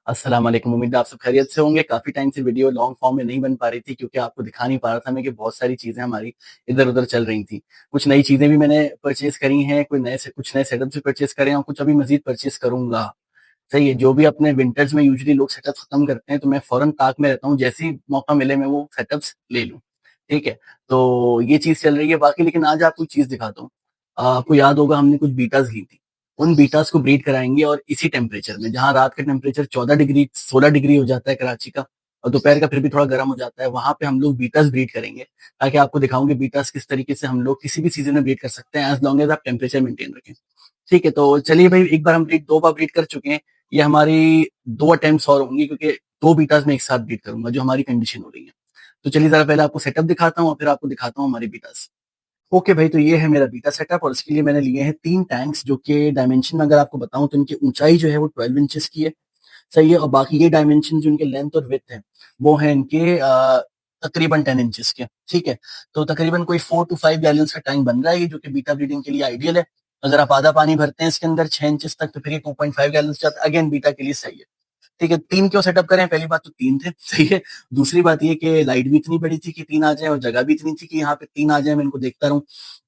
अस्सलाम वालेकुम। उम्मीद है आप सब खैरियत से होंगे। काफ़ी टाइम से वीडियो लॉन्ग फॉर्म में नहीं बन पा रही थी क्योंकि आपको दिखा नहीं पा रहा था मैं कि बहुत सारी चीज़ें हमारी इधर-उधर चल रही थी। कुछ नई चीज़ें भी मैंने परचेज़ करी हैं, कुछ नए सेटअप्स भी परचेज़ करे हैं और कुछ अभी मज़ीद परचेज़ करूँगा। सही है, जो भी अपने विंटर्स में यूजुअली लोग सेटअप्स खत्म करते हैं, तो मैं फ़ौरन ताक में रहता हूँ, जैसे ही मौका मिले मैं वो सेटअप्स ले लूँ। ठीक है? तो ये चीज़ चल रही है बाकी, लेकिन आज आपको एक चीज़ दिखाता हूँ। आपको याद होगा हमने कुछ बीटाज़ ली थी। उन बीटाज़ को ब्रीड कराएँगे और इसी टेम्परेचर में, जहाँ रात का टेम्परेचर 14 डिग्री 16 डिग्री हो जाता है कराची का और दोपहर का फिर भी थोड़ा गर्म हो जाता है, वहाँ पे हम लोग बीटाज़ ब्रीड करेंगे, ताकि आपको दिखाऊँ कि बीटाज़ किस तरीके से हम लोग किसी भी सीज़न में ब्रीड कर सकते हैं, एज़ लॉन्ग एज़ आप टेम्परेचर मेंटेन रखें। ठीक है, तो चलिए भाई, एक बार हम ब्रीड 2 बार ब्रीड कर चुके हैं। ये हमारी 2 अटेम्प्ट्स और होंगी क्योंकि 2 बीटाज़ मैं एक साथ ब्रीड करूँगा, जो हमारी कंडीशन हो रही है। तो चलिए ज़रा पहले आपको सेटअप दिखाता हूँ और फिर आपको दिखाता हूँ हमारे बीटाज़। ओके भाई, तो ये है मेरा बीटा सेटअप और इसके लिए मैंने लिए हैं 3 टैंक्स, जो कि डायमेंशन में अगर आपको बताऊँ तो इनकी ऊँचाई जो है वो 12 इंचेस की है। सही है, और बाकी ये डायमेंशन जो इनके लेंथ और विड्थ है, वो है इनके तकरीबन 10 इंचेस के। ठीक है, तो तकरीबन कोई 4 टू 5 गैलन्स का टैंक बन रहा है ये, जो कि बीटा ब्रीडिंग के लिए आइडियल है। अगर आप आधा पानी भरते हैं इसके अंदर 6 इंचेस तक, तो फिर ये 2.5 गैलन्स जाता है, अगेन बीटा के लिए सही है। ठीक है, 3 क्यों सेटअप करें? पहली बात तो 3 थे, सही है। दूसरी बात ये कि लाइट भी इतनी बड़ी थी कि 3 आ जाए और जगह भी इतनी थी कि यहाँ पे 3 आ जाए, मैं इनको देखता रहूँ।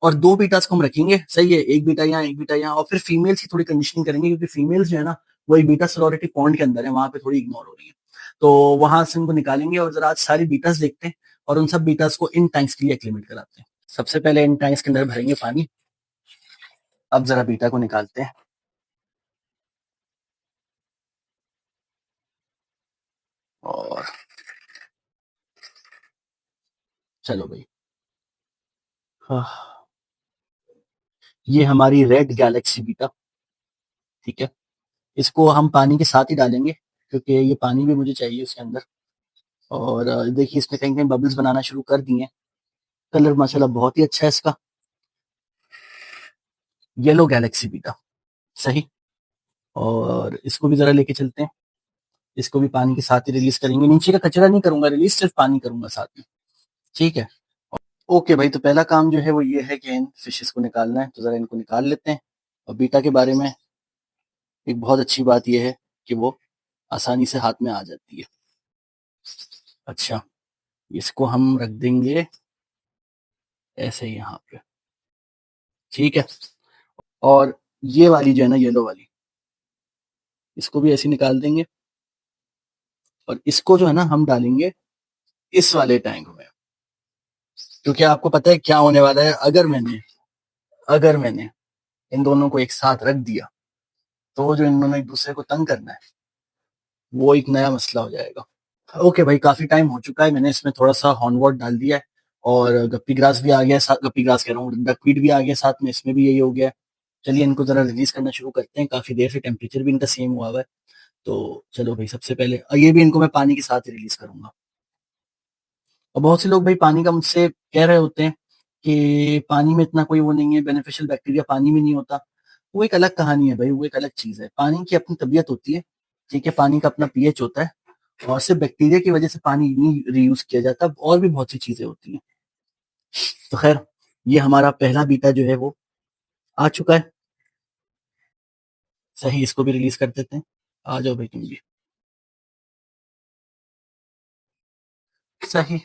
और 2 बीटास को हम रखेंगे, सही है, 1 बीटा यहाँ, 1 बीटा यहाँ, और फिर फीमेल्स की थोड़ी कंडीशनिंग करेंगे क्योंकि फीमेल्स जो है ना, वो एक बीटा सॉरोरिटी पॉन्ड के अंदर है, वहाँ पे थोड़ी इग्नोर हो रही है। तो वहां से उनको निकालेंगे और जरा आज सारी बीटास देखते हैं और उन सब बीटास को इन टैंक्स के लिए एक्लिमेट कराते हैं। सबसे पहले इन टैंक्स के अंदर भरेंगे पानी। अब जरा बीटा को निकालते हैं और चलो भाई। हाँ, ये हमारी रेड गैलेक्सी बीटा। ठीक है, इसको हम पानी के साथ ही डालेंगे क्योंकि ये पानी भी मुझे चाहिए उसके अंदर। और देखिए, इसमें कहीं कहीं बबल्स बनाना शुरू कर दिए हैं। कलर माशाल्लाह बहुत ही अच्छा है इसका। येलो गैलेक्सी बीटा, सही। और इसको भी जरा लेके चलते हैं। इसको भी पानी के साथ ही रिलीज करेंगे, नीचे का कचरा नहीं करूंगा रिलीज, सिर्फ पानी करूंगा साथ में। ठीक है। ओके भाई, तो पहला काम जो है वो ये है कि इन फिशेस को निकालना है, तो जरा इनको निकाल लेते हैं। और बीटा के बारे में एक बहुत अच्छी बात यह है कि वो आसानी से हाथ में आ जाती है। अच्छा, इसको हम रख देंगे ऐसे ही यहाँ पे। ठीक है, और ये वाली जो है ना, येलो वाली, इसको भी ऐसे निकाल देंगे और इसको जो है ना हम डालेंगे इस वाले टैंक में, क्योंकि आपको पता है क्या होने वाला है। अगर मैंने इन दोनों को एक साथ रख दिया, तो जो इन दोनों एक दूसरे को तंग करना है, वो एक नया मसला हो जाएगा। ओके भाई, काफी टाइम हो चुका है, मैंने इसमें थोड़ा सा हॉर्नवॉट डाल दिया है और गप्पी ग्रास भी आ गया साथ, गप्पी ग्रास कह रहा हूँ, डकवीट भी आ गया साथ में, इसमें भी यही हो गया है। चलिए इनको जरा रिलीज करना शुरू करते हैं, काफी देर से टेम्परेचर भी इनका सेम हुआ हुआ है। तो चलो भाई, सबसे पहले ये भी इनको मैं पानी के साथ ही रिलीज करूंगा। और बहुत से लोग भाई पानी का मुझसे कह रहे होते हैं कि पानी में इतना कोई वो नहीं है, बेनिफिशियल बैक्टीरिया पानी में नहीं होता। वो एक अलग कहानी है भाई, वो एक अलग चीज है। पानी की अपनी तबीयत होती है। ठीक है, पानी का अपना पीएच होता है और सिर्फ बैक्टीरिया की वजह से पानी नहीं रीयूज किया जाता, और भी बहुत सी चीजें होती हैं। तो खैर, ये हमारा पहला बीटा जो है वो आ चुका है। सही, इसको भी रिलीज कर देते हैं। आ जाओ भाई तुम भी। सही,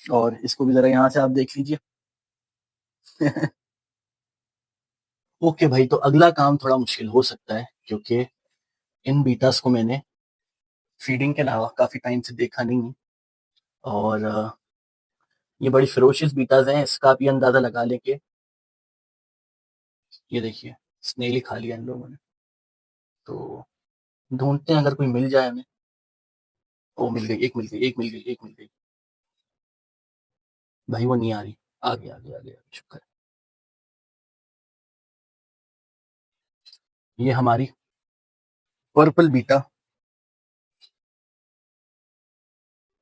और इसको भी जरा यहाँ से आप देख लीजिए। ओके भाई, तो अगला काम थोड़ा मुश्किल हो सकता है क्योंकि इन बीटास को मैंने फीडिंग के अलावा काफी टाइम से देखा नहीं है। और ये बड़ी फिरोशियस बीटाज हैं, इसका भी अंदाजा लगा लेके। ये देखिए, स्नेल ही खा लिया इन लोगों ने। तो ढूंढते हैं अगर कोई मिल जाए हमें। ओ, मिल गई, एक मिल गई, एक मिल गई, एक मिल गई। भाई वो नहीं आ रही। आ गया, आ गया, आ गया, शुक्र है। ये हमारी पर्पल बीटा।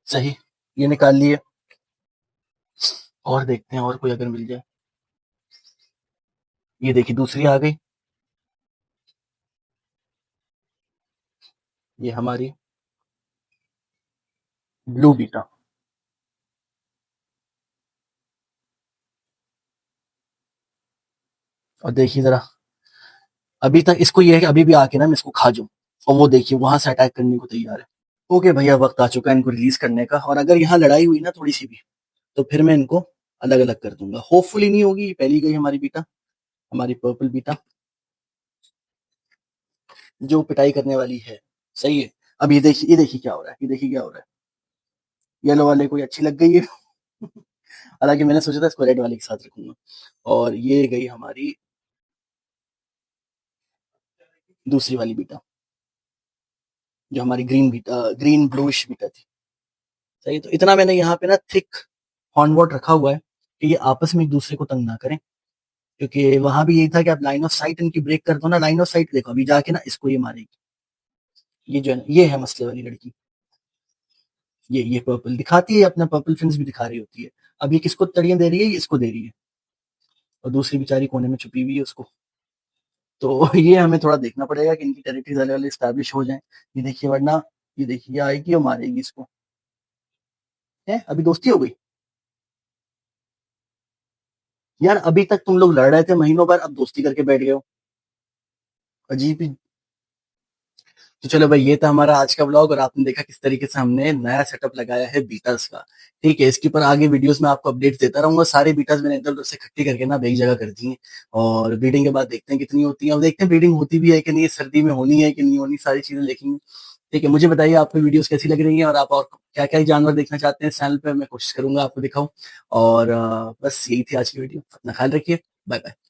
सही, ये निकाल लिए। और देखते हैं और कोई अगर मिल जाए। ये देखिए, दूसरी आ गई। ये हमारी ब्लू बीटा। और देखिए जरा, अभी तक इसको ये है कि अभी भी आके ना मैं इसको खा जाऊं, और वो देखिए वहां से अटैक करने को तैयार है। ओके भैया, वक्त आ चुका है इनको रिलीज करने का, और अगर यहाँ लड़ाई हुई ना थोड़ी सी भी, तो फिर मैं इनको अलग अलग कर दूंगा। होपफुली नहीं होगी। ये पहली गई हमारी बीटा, हमारी पर्पल बीटा, जो पिटाई करने वाली है। सही है। अब ये देखिए, ये देखिए क्या हो रहा है, ये देखिए क्या हो रहा है। येलो वाले को ये अच्छी लग गई है। हालांकि मैंने सोचा था इसको रेड वाले के साथ रखूंगा। और ये गई हमारी दूसरी वाली बीटा, जो हमारी green beta, green bluish beta थी। सही है। तो इतना मैंने यहाँ पे ना थिक हॉर्नवॉट रखा हुआ है कि ये आपस में एक दूसरे को तंग ना करें, क्योंकि वहां भी यही था कि आप लाइन ऑफ साइट इनकी ब्रेक कर दो ना। लाइन ऑफ साइट देखो, अभी जाके ना इसको ये मारेगी। ये जो है ना, ये है मसले वाली लड़की। ये पर्पल दिखाती है, अपना पर्पल फिंस भी दिखा रही होती है। अब ये किसको तड़ियां दे रही है? ये इसको दे रही है, और दूसरी बेचारी कोने में छुपी हुई है उसको। तो ये हमें थोड़ा देखना पड़ेगा कि इनकी टेरिटरीज अलग अलग स्टैब्लिश हो जाए। ये देखिए, वरना ये देखिए ये आएगी और मारेगी इसको। है, अभी दोस्ती हो गई। यार अभी तक तुम लोग लड़ रहे थे महीनों भर, अब दोस्ती करके बैठ गए हो। अजीब ही। तो चलो भाई, ये था हमारा आज का व्लॉग, और आपने देखा किस तरीके से हमने नया सेटअप लगाया है बीटास का। ठीक है, इसके ऊपर आगे वीडियोस में आपको अपडेट्स देता रहूंगा। सारे बीटास मैंने इधर उधर से इकट्ठी करके ना एक जगह कर दी है, और ब्रीडिंग के बाद देखते हैं कितनी होती है, और देखते हैं ब्रीडिंग होती भी है कि नहीं, सर्दी में होनी है कि नहीं होनी, सारी चीजें देखेंगे। ठीक है, मुझे बताइए आपको वीडियोस कैसी लग रही हैं, और आप और क्या क्या जानवर देखना चाहते हैं चैनल पे, मैं कोशिश करूंगा आपको दिखाऊं। और बस यही थी आज की वीडियो। अपना ख्याल रखिए। Bye bye.